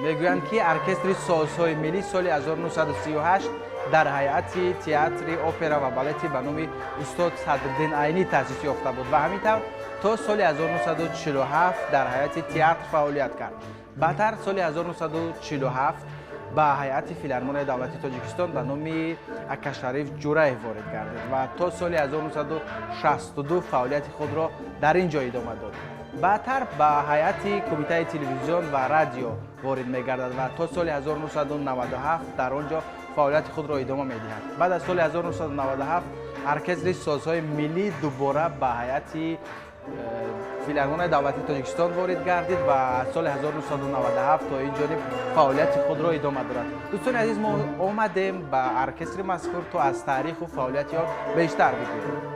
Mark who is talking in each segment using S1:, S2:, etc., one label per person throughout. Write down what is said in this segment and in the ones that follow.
S1: میگویند که ارکستر سازهای ملی سال 1938 در هیئت تئاتر اپرا و بالت به نام استاد صدرالدین عینی تأسیس یافته بود و همینطور تا سال 1947 در هیئت تئاتر فعالیت کرد. بعدتر سال 1947 با هیئت فیلارمونی دولتی تاجیکستان به نام اکاشریف جورای وارد گردید و تا سال 1962 فعالیت خود را در اینجا ادامه داد. بعدتر با هیئت کمیته تلویزیون و رادیو وارد می‌گردد و تا سال 1997 در آنجا فعالیت خود را ادامه می‌دهد. بعد از سال 1997 ارکستر سازهای ملی دوباره با هیئت فیلارمونی دولتی تاجیکستان وارد گردید و از سال 1997 تا این جانب فعالیت خود را ادامه دارد. دوستان عزیز، ما آمدیم با ارکستر مذکور تا از تاریخ و فعالیت آن بیشتر بگوییم.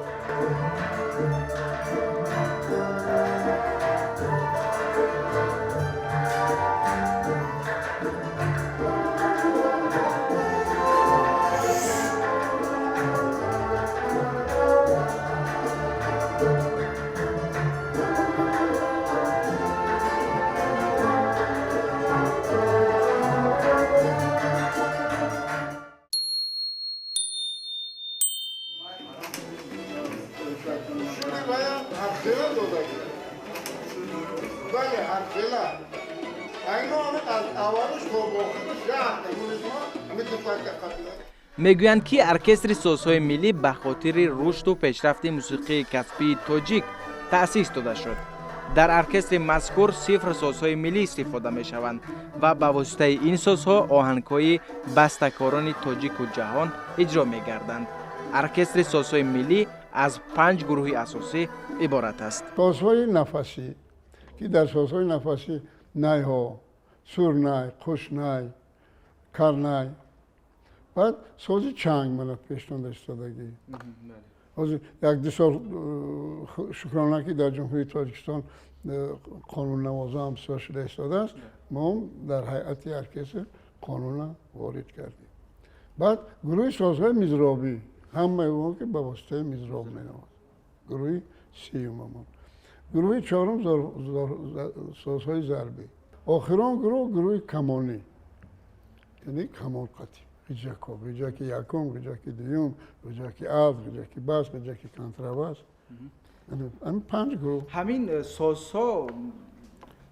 S1: میگویند که ارکستر سازهای ملی به خاطر رشد و پیشرفت موسیقی کسبی تاجیک تأسیس داده شد. در ارکستر مذکور صفر سازهای ملی استفاده می شوند و با واسطه این سازها آهنگ‌های بسته‌کاران تاجیک و جهان اجرا می گردند. ارکستر سازهای ملی از 5 گروه اساسی عبارت است.
S2: سازهای نفسی که در سازهای نفسی نای ها، سور نای، خوش نای، کار نای، بعد سازی چنگ من پیشتون داشتگی. از یک دو سال شکرانه که در جمهوری تاجیکستان قانون نوازه هم شده ایستاده است، ما هم در هیئت ارکستر قانون وارد کردیم. بعد گروه سازهای میزرابی همه اون که به واسطه میزراب مینوازد. گروه سیوممون. گروه چهارم سازهای ضربی. آخران گروه کمانی، یعنی کمان قطعی. غیجک یکم، غیجک دوم، غیجک الف، غیجک باس، غیجک کنترباس. همین 5 گروه.
S1: همین سازها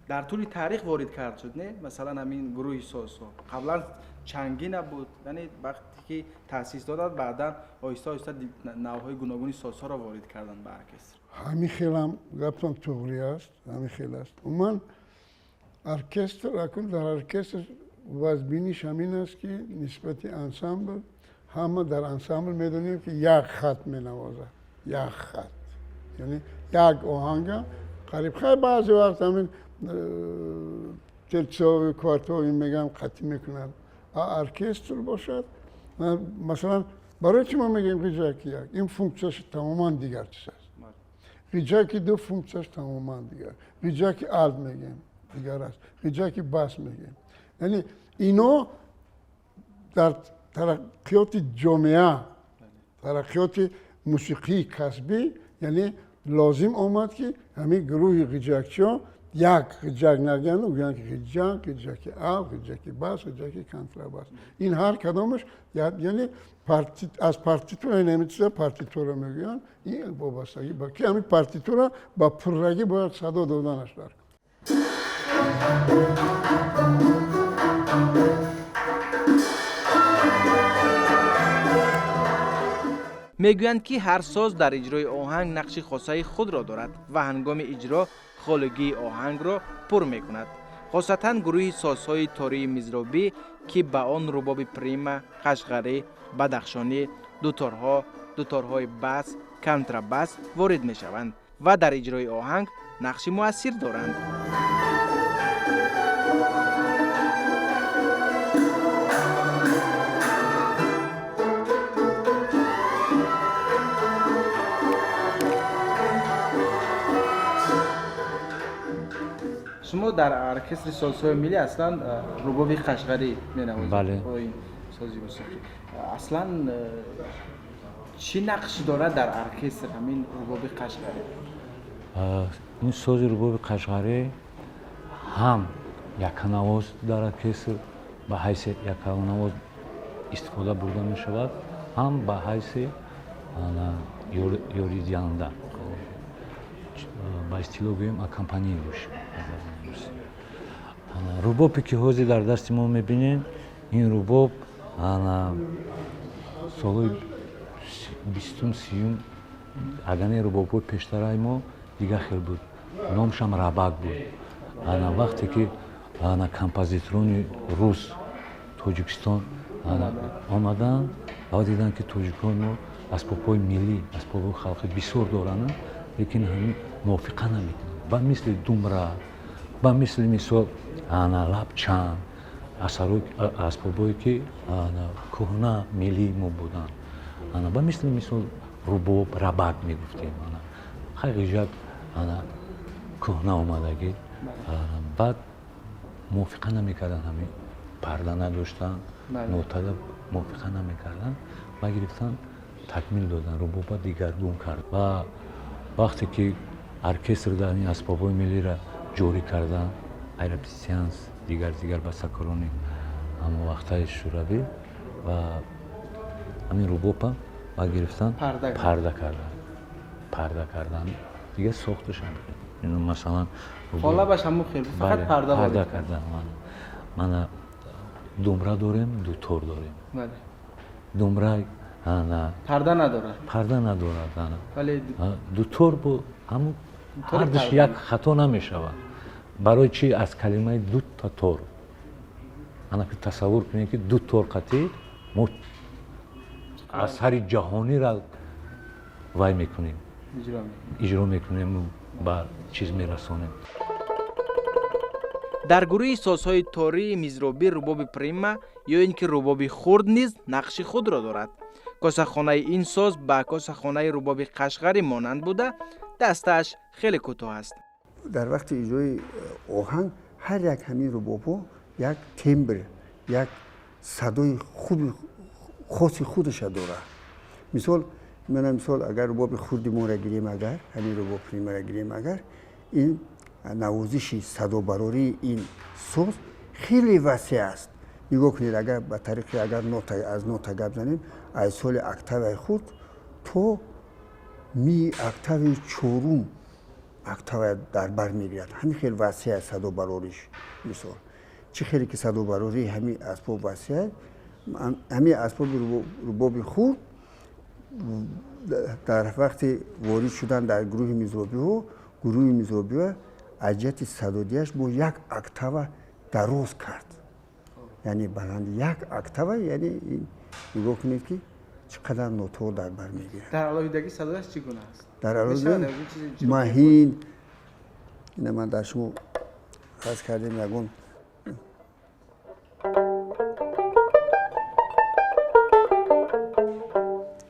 S1: در طول تاریخ وارد کرد شد، نه؟ مثلا همین گروه سازها قبلا چنگی نبود، یعنی وقتی که تأسیس دادند بعدا آهسته آهسته نوع‌های گوناگون سازها را وارد کردند به ارکستر.
S2: همین خیلی هم گفتم توغری است، همین خیلی است. من ارکستر اکنون در ارکستر وضعبینیش همین است که نسبت انسامبل همه در انسامبل میدونیم که یک خط مینوازه، یک خط، یعنی یک آهنگ قریب خیلی بعضی وقت همین تلچاوی کوارتاوی میگم قطعی میکنن. ارکستر باشد مثلا برای چی ما میگیم غیجک یک؟ این فونکسیونش تماما دیگر چیز است. غیجک دو فونکسیونش تماما دیگر. غیجک الف میگیم دیگر است. غیجک باس میگیم. یعنی اینا در ترقیات جامعه، ترقیات موسیقی کسبی، یعنی لازم آمد که همین گروه غیجکچی‌ها یک غیجک نگن و بگن که غیجک الف، غیجک باس، غیجک کنترباس. این هر کدامش یعنی از پارتیتور نمیشه پارتیتور میگن. این وابستگی با که همین پارتیتور با پررگی باید صدا دادنش داره.
S1: میگویند که هر ساز در اجرای آهنگ نقش خاصه خود را دارد و هنگام اجرا خالگی آهنگ را پر میکند. خاصتا گروه سازهای تاری میزرابی که به آن رباب پریما، قشقری، بدخشانی، دوتارهای باس، کنترباس وارد میشوند و در اجرای آهنگ نقش مؤثر دارند. شما در ارکستر سازهای ملی اصلا رباب قشقری می‌نوازید.
S3: بله.
S1: این سازی موسیقی اصلا چی نقش داره در ارکستر همین رباب قشقری؟
S3: این ساز رباب قشقری هم яканавоз дар оркестр ба ҳайси яканавоз истифода бурда мешавад, ҳам ба ҳайси ёридиҳанда, ба истилоҳ гӯем аккомпанируш. Рубобе ки ҳозир дар дасти мо мебинем, ин рубоб солҳои 20-30 агане рубобҳои пештараи мо дигар хел буд. Номшам рабак буд. Вақте ки композиторони рус Тоҷикистон омаданд, ва диданд ки тоҷикон мо асбобҳои миллӣ, асбобҳои халқӣ бисёр доранд, лекин ҳамин мувофиқа намекунанд. Ба мисли думра, ба мисли мисол лабчан, асбобҳое ки кӯҳна миллии мо буданд. Ба мисли мисол рубоб, рабак мегуфтем. Хайли жак кӯҳна омадагӣ. Баъд мувофиқа намекарданд, ҳамин парда надоштанд, нотада мувофиқа намекарданд, ва гирифтан такмил доданд, рубоба дигаргун кард. Ва вақте ки оркестр дар ин асбобҳои миллиро ҷорӣ карданд, репетитсиянс, дигар басакорони ҳамовақтаи шӯравӣ, ва ҳамин рубоба ва гирифтан парда карданд, дигар сохташам. Масалан
S1: қолабаш ҳамон хел фақат парда
S3: карданд. Мана думра дорем, дутор дорем. Думра
S1: парда надорад.
S3: Вале дутор бо ҳамон ҳардуш як хато намешавад. Барои чи аз калимаи ду та тор. Ки тасаввур кунем ки ду тор қатӣ мо асари ҷаҳониро вай мекунем, иҷро мекунем, ба чиз мерасонем.
S1: дар гурӯҳи созҳои тории мизробӣ рубоби примма ё ин ки рубоби хурд низ нақши худро дорад. косахонаи ин соз ба косахонаи рубоби қашғарӣ монанд буда, дастааш хеле кӯтоҳ аст.
S2: дар вақти иҷрои оҳанг ҳар як ҳамин рубобҳо як тембр, як садои хуби хоси худеша дорад. мисол агар рубоби хурди моро гирем, агар ҳамин рубоб примаро гирем, агар ин навозиши садобарории ин соз хеле васеъ аст. нигоҳ кунед, агар ба тариқи агар аз нота гап занем, аз соли октаваи хурд то ми октаваи чорум октава дар бар мегирад. ҳамин хел васеъ аст садобарориш. мисол чӣ хеле ки садобарории ҳамин асбоб васеъ, ҳамин асбоби рубоби хурд дар вақти ворид шудан дар гурӯҳи мизробиҳо аз ҷиҳати садодиаш бо як октава дароз кард. яъне баланди як октава, яъне нигоҳ кунед ки чӣ қадар нотаҳо дар бар мегирад.
S1: дар алоҳидагӣ садояш чӣ гуна аст?
S2: дар алоҳида маҳин, ина ман дар шумо арз кардем ягон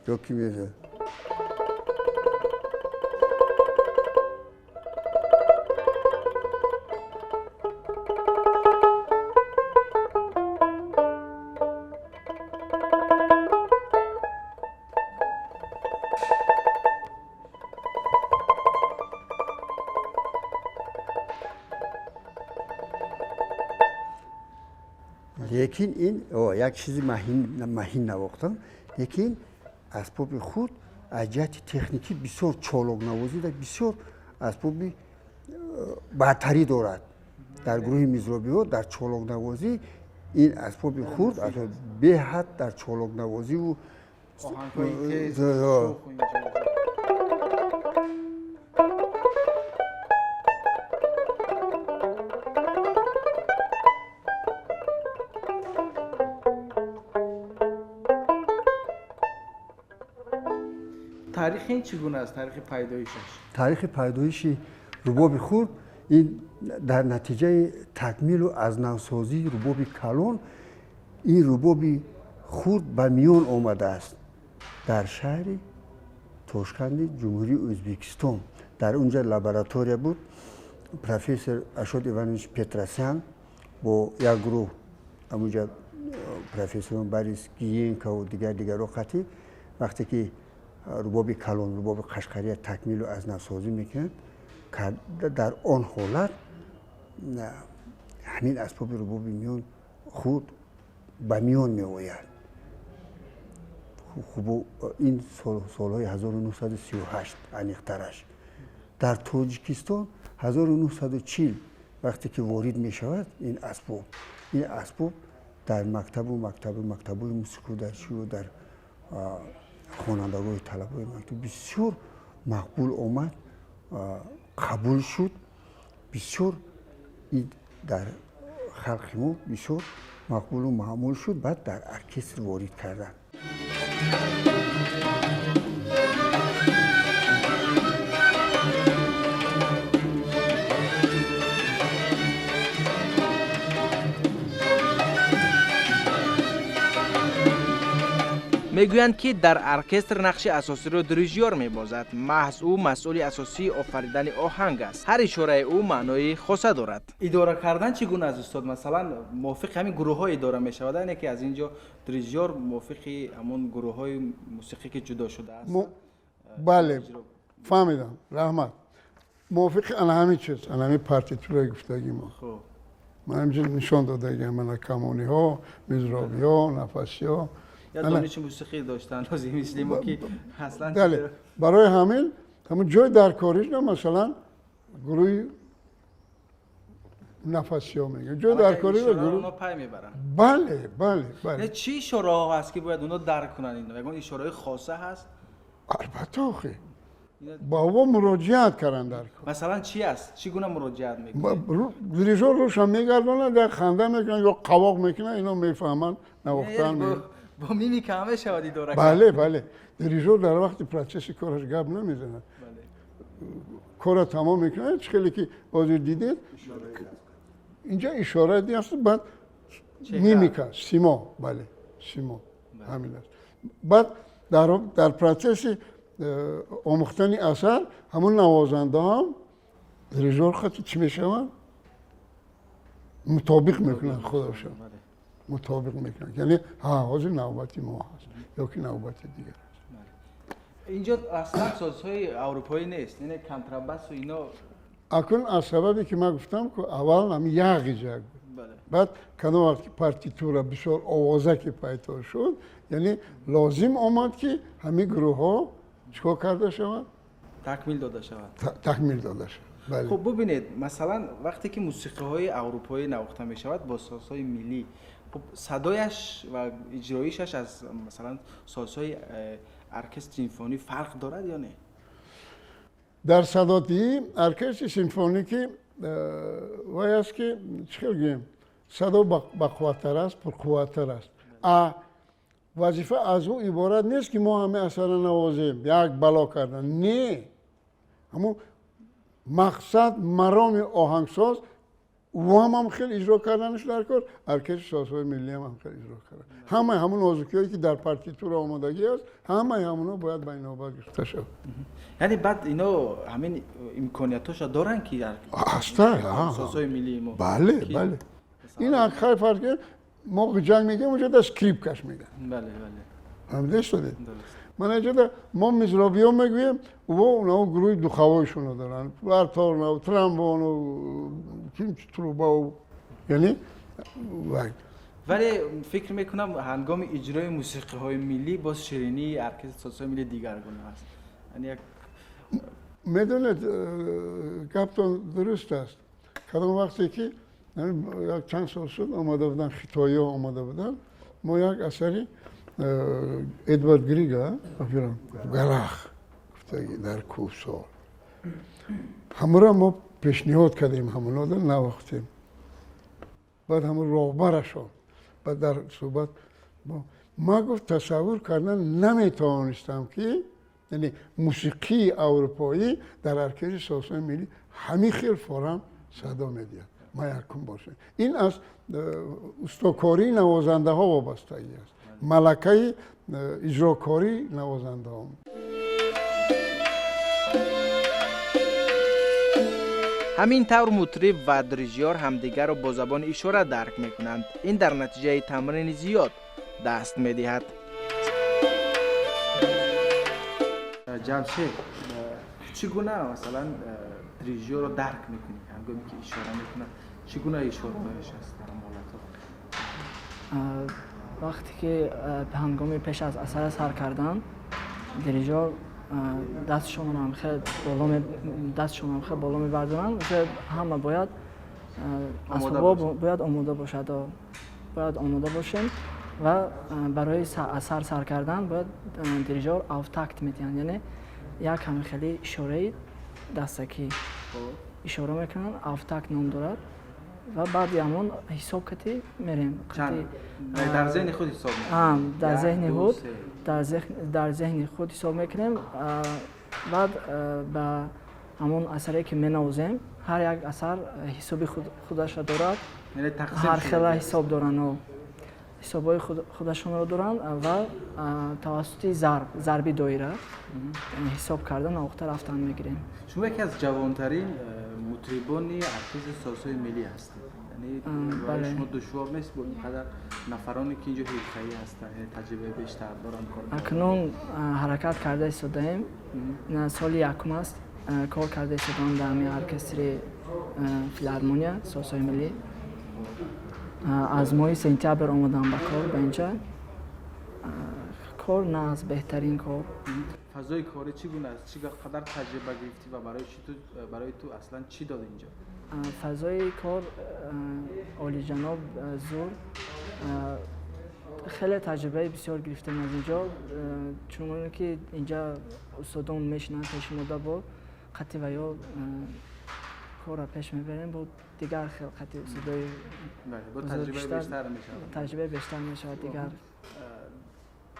S2: ё ки мезад. лекин ин як чизи маҳин навохтам, лекин асбоби худ аз ҷиҳати техникӣ бисёр чолокнавозӣ ва бисёр асбоби бартарӣ дорад. дар гурӯҳи мизробиҳо дар чолокнавозӣ ин асбоби хурд беҳад дар чолокнавозиву
S1: таърихи ин чӣ гуна аст? таърихи пайдоишаш?
S2: таърихи пайдоиши рубоби хурд ин дар натиҷаи такмилу азнавсозии рубоби калон, ин рубоби хурд ба миён омадааст дар шаҳри Тошканди ҷумҳурии Ӯзбекистон. дар унҷа лаборатория буд. профессор Ашот Иванович Петросян бо як гурӯҳ амуҷа профессорон Борис Гиенкову дигаро қатӣ вақте ки рубоби калон, рубоби қашқария такмилу азнавсозӣ мекунад, дар он ҳолат
S4: همین اسباب رباب میون خود به میان می آید. خوب این سالهای 1938 انیقترش در تاجیکستان 1940 وقتی که وارد می شود این اسباب در مکتب موسیقی درسی و در خوانندگان طلبه مکتب بسیار مقبول آمد، قبول شد، بسیار در خلق ما بسیار مقبول و معمول شد. بعد در ارکستر وارد کردن.
S1: میگویند که در ارکستر نقش اساسی را دریژور میبازد. محض او مسئول اساسی آفریدن آهنگ است. هر اشاره او معنای خاصه دارد. اداره کردن چگونه از استاد؟ مثلا موافق همین گروه های اداره می شود، اینه که از اینجا دریژور موافق همون گروه های موسیقی که جدا شده است؟
S2: بله فهمیدم. رحمت موافق همین چیز، همین پارتیتور گفتگی ما.
S1: خب
S2: من همینجور نشان داده من کمانی ها، مزرابی ها، نفسی ها
S1: یا دانش موسیقی داشتن لازم می‌شیم که اصلا
S2: بله. برای همون جای در کاریش نه، مثلا گروه نفسی ها میگه جای در کاری رو
S1: اونا پای میبرن.
S2: بله
S1: چی اشاره ها هست که باید اونا درک کنن؟ اینا اشاره خاصه هست؟
S2: البته آخه با مراجعت کردن در کار.
S1: مثلا چی است؟ چی گونه مراجعت میکنه؟
S2: دریژور روش هم میگردونه، در خنده میکنن یا قواق میکنن، اینا میفهمن نواختن میگن
S1: با میمی که همه شوادی داره.
S2: بله دریژور در وقت پروسس کارش گپ نمیزنه. کار تمام میکنه. خیلی که بازی دیدید اینجا اشاره دیست، بعد میمیکا سیما همین است. بعد در پروسس آموختن اثر همون نوازنده هم دریژور خط چی میشون؟ مطابق میکنن خودشون. مطابق میکنن، یعنی حاضر نوبتی ما هست یا که نوبت دیگر هست.
S1: اینجا اصلا سازهای اروپایی نیست، یعنی کنترباس و اینا.
S2: اکنون از سببی که من گفتم که اول هم یغ بود. بعد کدام وقت پارتیتورا بسیار آوازه که پیدا شد، یعنی لازم آمد که همه گروه ها چیکار کرده شود؟
S1: تکمیل داده شود.
S2: تکمیل داده شود. بله.
S1: خب ببینید مثلا وقتی که موسیقی های اروپایی نواخته می شود با سازهای ملی، خب صدایش و اجرایشش از مثلا سازهای ارکستر سیمفونی فرق دارد یا نه؟
S2: در صداتی ارکستر سیمفونیکی وای است که چیکار گیم صدا بقوتر است، پرقوتر است. وظیفه از او عبارت نیست که ما همه اثر نوازیم یک بلا کردن، نه. اما مقصد مرام آهنگساز و هم خیلی اجرا کردنش در کار. ارکستر سازهای ملی هم خیلی اجرا کردن. همون نازکی‌هایی که در پارتیتور آمادگی است، همونا باید به نوبت گرفته شود.
S1: یعنی بعد اینا همین امکانیتاشو دارن که در سازهای ملی ما.
S2: بله. این اخر فرقه ما جنگ میگیم اونجا در اسکریپت کش میگن.
S1: بله.
S2: همینه شده. من اینجا ما مزرابی ها میگویم و اونا گروه دخوایشون رو دارن. ورتارن و ترامبون و تروبا و یعنی
S1: ولی فکر میکنم هنگام اجرای موسیقی های ملی باز شیرینی ارکستر سازهای ملی دیگرگونه است. یعنی یک
S2: میدونید گفتون درست است. کدام وقتی که یک چند سال شد آماده بودن، خطایی ها آماده بودن، ما یک اثری ادوارد گریگا گراخ در کوسال همون ما پیشنهاد کردیم، همون رو نواختیم. بعد همون راهبرشون بعد در صحبت ما گفت تصور کردن نمیتوانستم که یعنی موسیقی اروپایی در ارکستر سازهای ملی همین خیلی فورا صدا میدید. ما یکم باشه. این از استوکاری نوازنده ها وابستگی است. ملکه اجراکاری نوازنده ها.
S1: همین طور مطرب و دریژور همدیگر را با زبان اشاره درک میکنند. این در نتیجه تمرین زیاد دست میدهد. جمشید چگونه مثلا دریژور رو درک میکنی هنگامی که اشاره میکنه؟ چگونه اشاره‌هایش است در آن حالت‌ها؟
S5: وقتی که به هنگام پیش از اثر سر کردن دیریژور دستشون هم خیلی بالا می‌بردارن و همه باید اسباب باید آماده باشد و باید آماده باشیم و برای اثر سر کردن باید دیریژور آفتاکت میدن، یعنی یک کمی خیلی اشاره دستکی اشاره میکنن، آفتاکت نام دارد و بعد همون حساب کتی میریم.
S1: در ذهن خود حساب میکنیم؟
S5: در ذهن خود حساب میکنیم. بعد به همون اثری که مینوازیم هر یک اثر حساب خودش را دارد، هر خیلی حساب دارن و حسابای خودشون رو دارن و توسط ضربی دایره حساب کردن نقطه رفتن میگیریم.
S1: شما یکی از جوانترین مطربان ارکستر سازهای ملی هستید، یعنی برای شما دشوار نیست با اینقدر نفرانی که اینجا حرفه‌ای هستند تجربه بیشتر دارن کار؟
S5: اکنون حرکت کرده ایستادیم، سال یکم است کار کرده ایستادم در همین ارکستر فیلارمونیا سازهای ملی. از ماه سپتامبر آمدم به کار به اینجا. کار نه از بهترین کار.
S1: فضای کاری چگونه است؟ چقدر تجربه گرفتی و برای تو اصلا چی داد اینجا؟
S5: فضای کار عالی جناب زور، خیلی تجربه بسیار گرفتیم از اینجا، چون که اینجا استادان میشنن پیش مدت با خطی و یا کار را پیش میبریم با دیگر خیلی خطی استادای
S1: با تجربه بیشتر میشه.
S5: تجربه بیشتر میشه دیگر.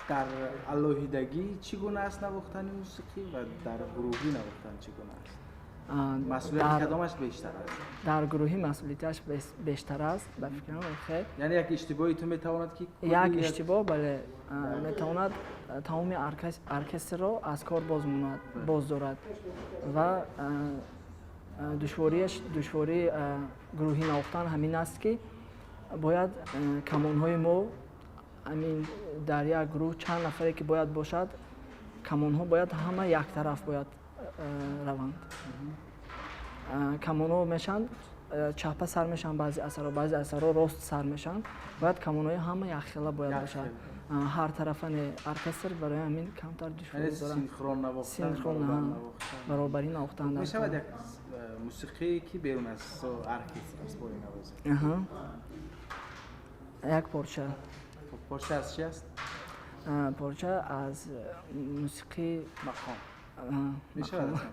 S1: در الوهیدگی چگونه است نواختن موسیقی و در گروهی نواختن چگونه است؟ مسئولیت کدامش بیشتر است؟
S5: در گروهی مسئولیتش بیشتر است به فکر من خیر.
S1: یعنی یک اشتباهی تو میتواند که
S5: یک اشتباه بله میتواند تمام ارکستر را از کار باز دارد و دشواری گروهی نواختن همین است که باید کمانهای ما همین در یک گروه چند نفری که باید باشد، کمانها باید همه یک طرف باید روند. کمانها میشن چپه سر میشن، بعضی اثرها راست سر میشن، باید کمانهای همه یک خیله باید باشد. هر طرف ارکستر برای همین کمتر دشواری دارن.
S1: سینخرون نواختن،
S5: برابری نواختن.
S1: میشود یک موسیقی که بیرون از ارکستر است باید نوازید؟
S5: یک پارچه.
S1: پارچه از چی است؟
S5: پارچه از موسیقی
S1: مقام. میشود از مقام.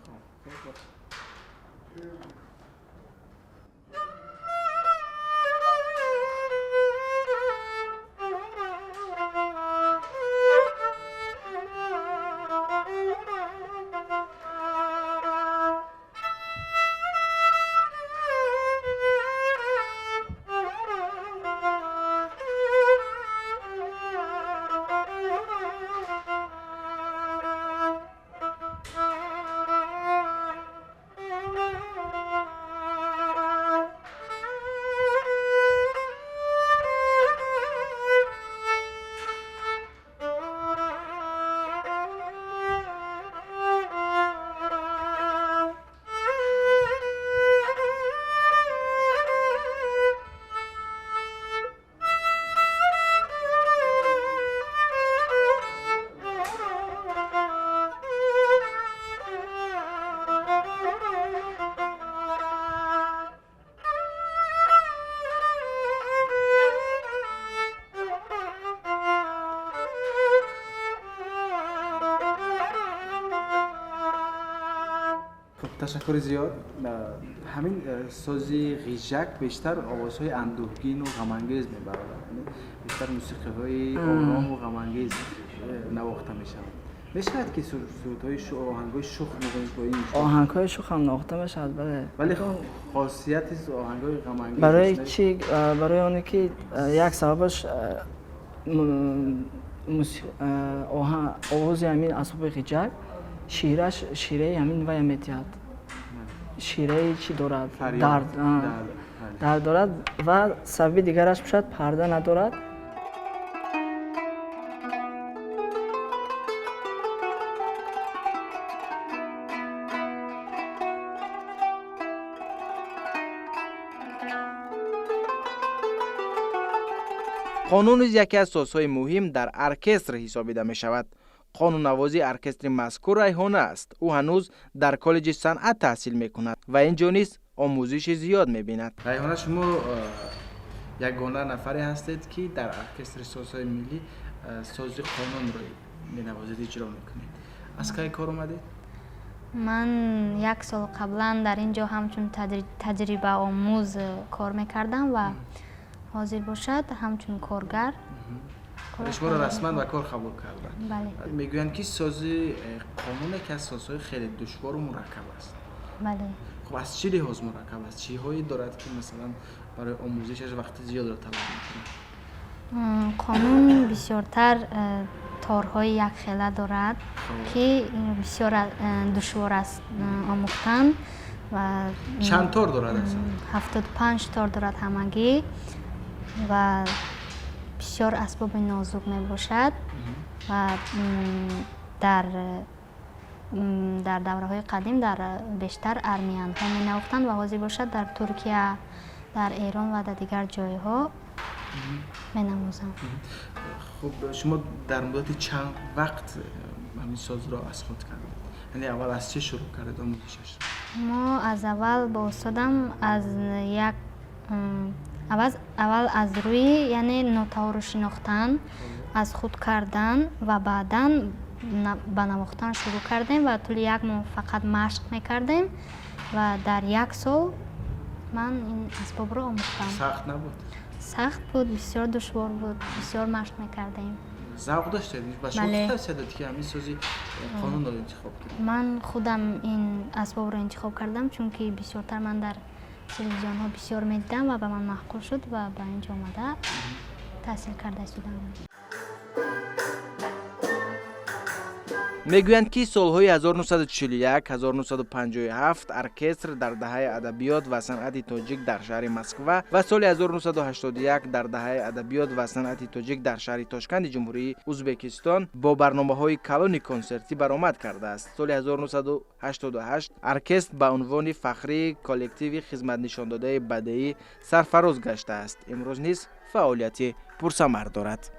S1: تشکر زیاد. همین سازی غیژک بیشتر آوازهای اندوهگین و غم‌انگیز میبرد، بیشتر موسیقی‌های آرام و غم‌انگیز نواخته میشن. میشود که صورت‌های آهنگ‌های شوخ با این
S5: آهنگ‌های شوخ هم نواخته میشد بله،
S1: ولی خاصیت آهنگ‌های غم‌انگیز
S5: برای چی؟ برای اونی که یک سببش آواز همین اسباب غیژک شیره همین وی میتید، شیره چی دارد؟ درد دارد و سبب دیگرش باشد پرده ندارد.
S1: قانون نیز یکی از سازهای مهم در ارکستر حسابیده می شود. قانون‌نوازی ارکستر مذکور ریحانه است. او هنوز در کالج صنعت تحصیل می کند و اینجا نیز آموزش زیاد می بیند. ریحانه، شما یگانه نفری هستید که در ارکستر سازهای ملی ساز قانون رو می نوازید، اجرا می کنید. از کی کار اومدید؟
S6: من 1 سال قبلا در اینجا همچون تجربه آموز کار میکردم و حاضر باشد همچون کارگر.
S1: شما را رسما به کار قبول کردن.
S6: بله.
S1: میگویند که ساز قانون که از سازهای خیلی دشوار و مرکب است.
S6: بله.
S1: خب از چی لحاظ مرکب است؟ چی هایی دارد که مثلا برای آموزشش وقت زیاد را طلب میکنه؟
S6: قانون بسیارتر تارهای یک خیله دارد که بسیار دشوار است آموختن و
S1: چند تار دارد اصلا؟
S6: 75 تار دارد همگی و بسیار اسباب نازک می باشد و در دوره های قدیم در بیشتر ارمیان ها می نواختند و حاضر باشد در ترکیه، در ایران و در دیگر جای ها می نموزند.
S1: خب شما در مدت چند وقت همین ساز را از خود کردید؟ یعنی اول از چه شروع کردید آموزشش؟
S6: ما از اول با استادم اول از روی یعنی نوتا رو شناختن، از خود کردن و بعدا به نواختن شروع کردیم و طول 1 ماه فقط مشق میکردیم و در 1 سال من این اسباب رو آموختم.
S1: سخت نبود؟
S6: سخت بود، بسیار دشوار بود، بسیار مشق میکردیم.
S1: ذوق داشتید؟ و شما
S6: بله.
S1: توصیه دادید که همین سازی قانون رو انتخاب کنید؟
S6: من خودم این اسباب رو انتخاب کردم چون که بسیارتر من در تلویزیون ها بسیار میدیدم و به من معقول شد و به اینجا آمده تحصیل کرده شدم.
S1: میگویند که سالهای 1941 1957 ارکستر در دهه ادبیات و صنعت تاجیک در شهر مسکو و سال 1981 در دهه ادبیات و صنعت تاجیک در شهر تاشکند جمهوری ازبکستان با برنامه‌های کلون کنسرتی برآمد کرده است. سال 1988 ارکستر به عنوان فخری کالکتیو خدمت نشان داده بدیعی سرفراز گشته است. امروز نیز فعالیت پرثمر دارد.